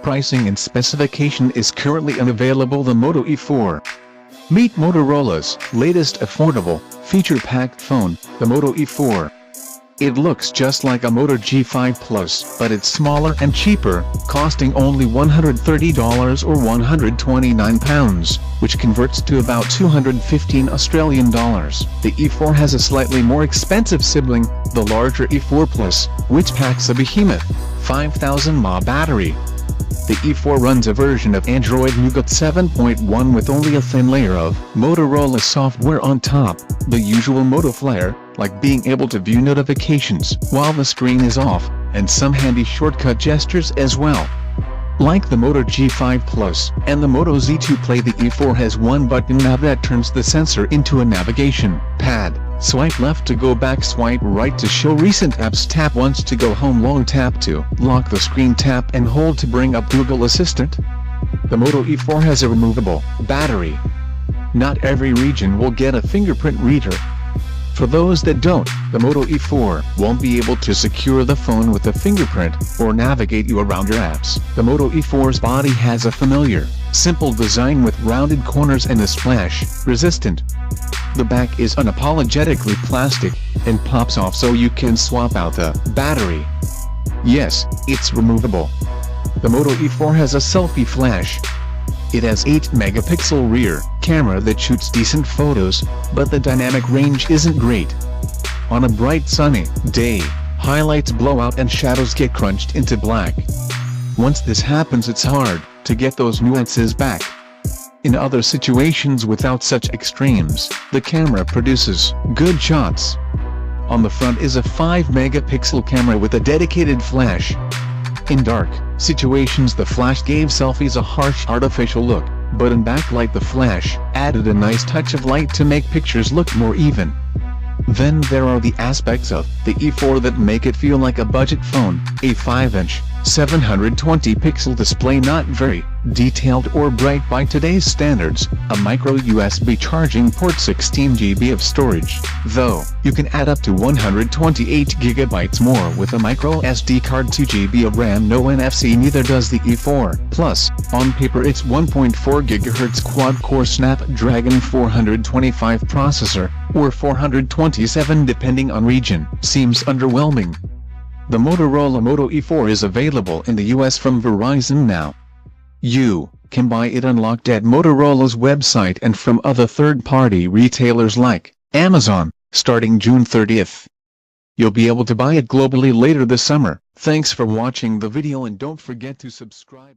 pricing and specification is currently unavailable. The Moto E4. Meet Motorola's latest affordable, feature-packed phone, the Moto E4. It looks just like a Moto G5 Plus, but it's smaller and cheaper, costing only $130 or £129, which converts to about $215 Australian dollars. The E4 has a slightly more expensive sibling, the larger E4 Plus, which packs a behemoth, 5,000 mAh battery. The E4 runs a version of Android Nougat 7.1 with only a thin layer of Motorola software on top, the usual Moto flair, like being able to view notifications while the screen is off, and some handy shortcut gestures as well. Like the Moto G5 Plus and the Moto Z2 Play, the E4 has one button nav that turns the sensor into a navigation pad. Swipe left to go back, swipe right to show recent apps, tap once to go home, long tap to lock the screen, tap and hold to bring up Google Assistant. The Moto E4 has a removable battery. Not every region will get a fingerprint reader. For those that don't, the Moto E4 won't be able to secure the phone with a fingerprint or navigate you around your apps. The Moto E4's body has a familiar, simple design with rounded corners and is splash-resistant. The back is unapologetically plastic, and pops off so you can swap out the battery. Yes, it's removable. The Moto E4 has a selfie flash. It has 8-megapixel rear camera that shoots decent photos, but the dynamic range isn't great. On a bright sunny day, highlights blow out and shadows get crunched into black. Once this happens, it's hard to get those nuances back. In other situations without such extremes, the camera produces good shots. On the front is a 5-megapixel camera with a dedicated flash. In dark situations, the flash gave selfies a harsh artificial look, but in backlight the flash added a nice touch of light to make pictures look more even. Then there are the aspects of the E4 that make it feel like a budget phone: a 5-inch, 720-pixel display, not very detailed or bright by today's standards, a micro USB charging port, 16 GB of storage, though you can add up to 128 GB more with a micro SD card, 2 GB of RAM, no NFC, neither does the E4 Plus. On paper its 1.4 GHz quad-core Snapdragon 425 processor, or 427 depending on region, seems underwhelming. The Motorola Moto E4 is available in the US from Verizon now. You can buy it unlocked at Motorola's website and from other third-party retailers like Amazon, starting June 30th. You'll be able to buy it globally later this summer. Thanks for watching the video and don't forget to subscribe.